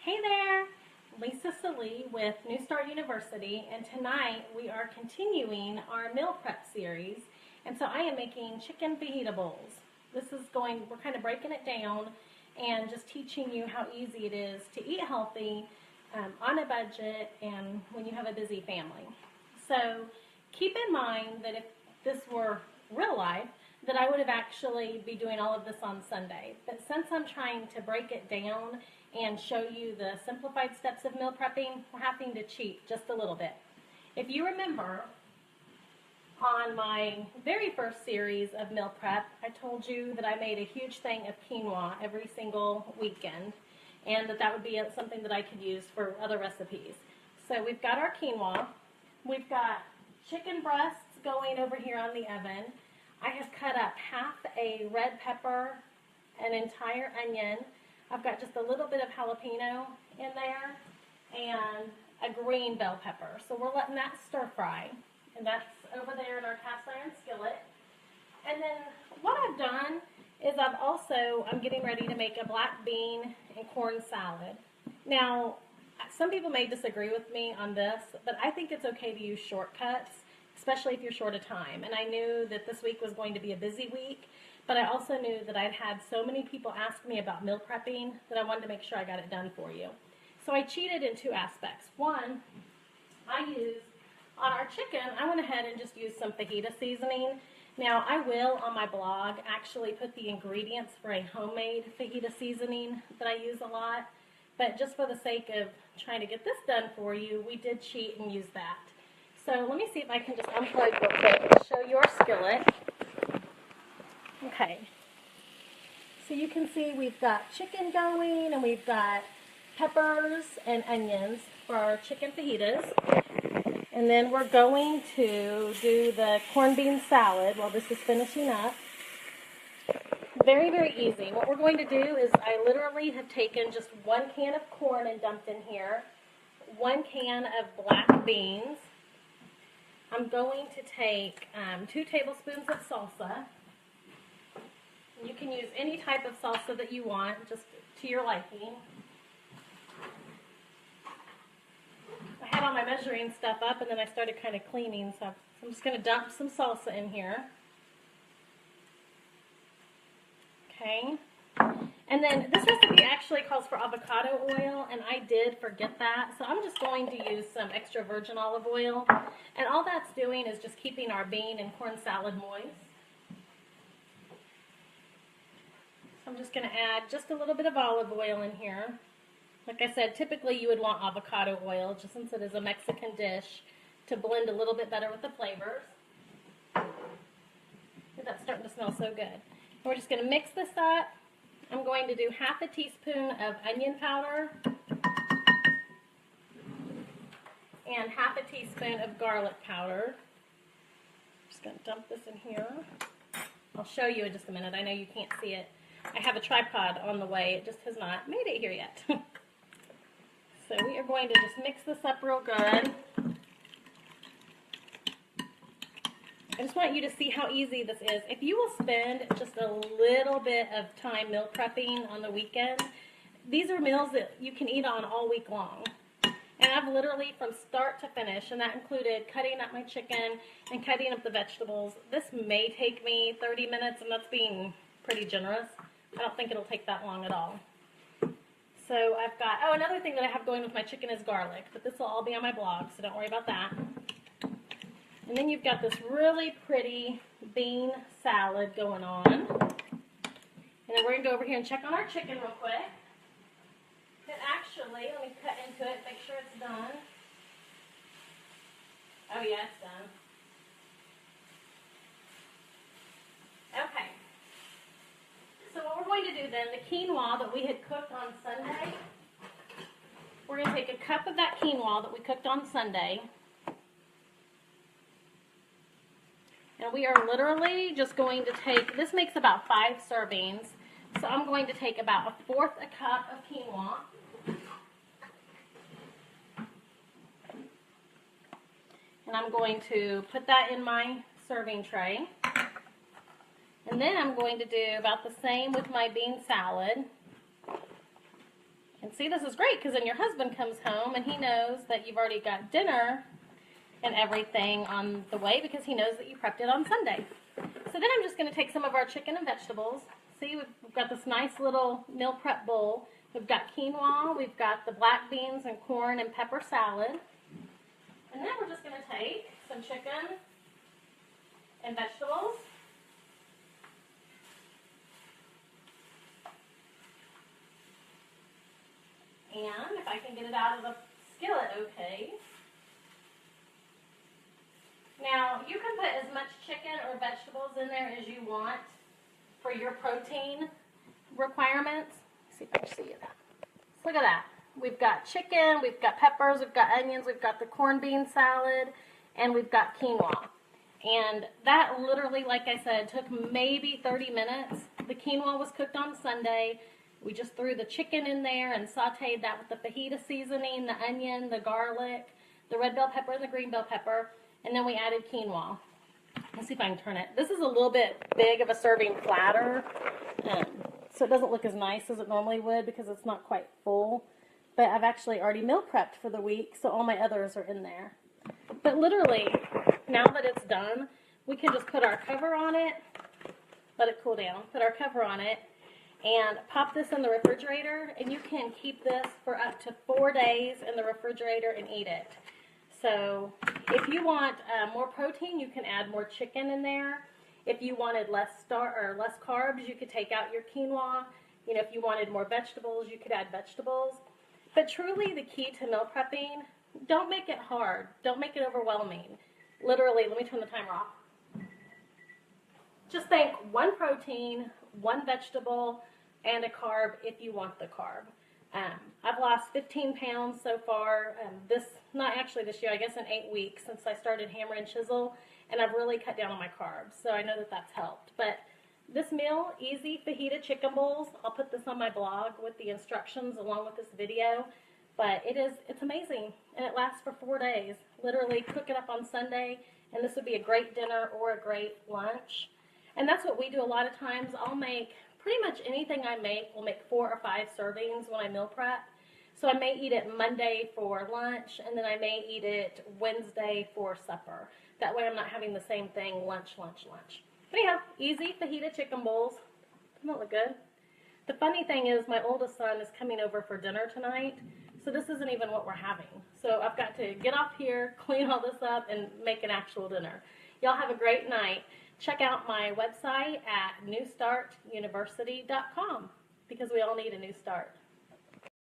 Hey there, Lisa Salee with New Start University, and tonight we are continuing our meal prep series. And so I am making chicken fajita bowls. We're kind of breaking it down and just teaching you how easy it is to eat healthy on a budget and when you have a busy family. So keep in mind that if this were real life, that I would have actually be doing all of this on Sunday. But since I'm trying to break it down and show you the simplified steps of meal prepping, we're having to cheat just a little bit. If you remember, on my very first series of meal prep, I told you that I made a huge thing of quinoa every single weekend, and that would be something that I could use for other recipes. So we've got our quinoa, we've got chicken breasts going over here on the oven. I have cut up half a red pepper, an entire onion. I've got just a little bit of jalapeno in there and a green bell pepper. So we're letting that stir fry. And that's over there in our cast iron skillet. And then what I've done is I'm getting ready to make a black bean and corn salad. Now, some people may disagree with me on this, but I think it's okay to use shortcuts, especially if you're short of time. And I knew that this week was going to be a busy week, but I also knew that I'd had so many people ask me about meal prepping that I wanted to make sure I got it done for you. So I cheated in two aspects. One, on our chicken, I went ahead and just used some fajita seasoning. Now, I will, on my blog, actually put the ingredients for a homemade fajita seasoning that I use a lot. But just for the sake of trying to get this done for you, we did cheat and use that. So let me see if I can just unplug real quick to show you our skillet. Okay. So you can see we've got chicken going, and we've got peppers and onions for our chicken fajitas. And then we're going to do the corned bean salad while this is finishing up. Very, very easy. What we're going to do is I literally have taken just 1 can of corn and dumped in here, 1 can of black beans. I'm going to take 2 tablespoons of salsa. You can use any type of salsa that you want, just to your liking. I had all my measuring stuff up, and then I started kind of cleaning, so I'm just going to dump some salsa in here. Okay. And then this recipe actually calls for avocado oil, and I did forget that, so I'm just going to use some extra virgin olive oil. And all that's doing is just keeping our bean and corn salad moist. So I'm just going to add just a little bit of olive oil in here. Like I said, typically you would want avocado oil, just since it is a Mexican dish, to blend a little bit better with the flavors. That's starting to smell so good. And we're just going to mix this up. I'm going to do half a teaspoon of onion powder and half a teaspoon of garlic powder. Just going to dump this in here. I'll show you in just a minute. I know you can't see it. I have a tripod on the way. It just has not made it here yet. So we are going to just mix this up real good. I just want you to see how easy this is. If you will spend just a little bit of time meal prepping on the weekend, these are meals that you can eat on all week long. And I've literally, from start to finish, and that included cutting up my chicken and cutting up the vegetables. This may take me 30 minutes, and that's being pretty generous. I don't think it'll take that long at all. So I've got, another thing that I have going with my chicken is garlic, but this will all be on my blog, so don't worry about that. And then you've got this really pretty bean salad going on. And then we're going to go over here and check on our chicken real quick. And actually, let me cut into it, make sure it's done. Oh yeah, it's done. Okay. So what we're going to do then, the quinoa that we had cooked on Sunday, we're going to take a cup of that quinoa that we cooked on Sunday. And we are literally just going to take, this makes about 5 servings, so I'm going to take about 1/4 a cup of quinoa. And I'm going to put that in my serving tray. And then I'm going to do about the same with my bean salad. And see, this is great because then your husband comes home and he knows that you've already got dinner and everything on the way because he knows that you prepped it on Sunday. So then I'm just going to take some of our chicken and vegetables. See, we've got this nice little meal prep bowl. We've got quinoa, we've got the black beans and corn and pepper salad. And then we're just going to take some chicken and vegetables. And if I can get it out of the skillet okay. Now, you can put as much chicken or vegetables in there as you want for your protein requirements. Let's see if I can see it. So look at that. We've got chicken, we've got peppers, we've got onions, we've got the corned bean salad, and we've got quinoa. And that literally, like I said, took maybe 30 minutes. The quinoa was cooked on Sunday. We just threw the chicken in there and sauteed that with the fajita seasoning, the onion, the garlic, the red bell pepper, and the green bell pepper. And then we added quinoa. Let's see if I can turn it. This is a little bit big of a serving platter. So it doesn't look as nice as it normally would because it's not quite full. But I've actually already meal prepped for the week, so all my others are in there. But literally, now that it's done, we can just put our cover on it, let it cool down, put our cover on it, and pop this in the refrigerator, and you can keep this for up to 4 days in the refrigerator and eat it. So if you want more protein, you can add more chicken in there. If you wanted less carbs, you could take out your quinoa. You know, if you wanted more vegetables, you could add vegetables. But truly, the key to meal prepping, don't make it hard. Don't make it overwhelming. Literally, let me turn the timer off. Just think 1 protein, 1 vegetable, and a carb if you want the carb. I've lost 15 pounds so far, not actually this year, I guess in 8 weeks since I started hammer and chisel, and I've really cut down on my carbs, so I know that that's helped. But this meal, easy fajita chicken bowls, I'll put this on my blog with the instructions along with this video, but it's amazing, and it lasts for 4 days. Literally cook it up on Sunday, and this would be a great dinner or a great lunch. And that's what we do a lot of times. I'll make pretty much anything I make, will make 4 or 5 servings when I meal prep. So I may eat it Monday for lunch, and then I may eat it Wednesday for supper. That way I'm not having the same thing lunch, lunch, lunch. But anyhow, easy fajita chicken bowls. Doesn't that look good? The funny thing is my oldest son is coming over for dinner tonight, so this isn't even what we're having. So I've got to get off here, clean all this up, and make an actual dinner. Y'all have a great night. Check out my website at newstartuniversity.com because we all need a new start.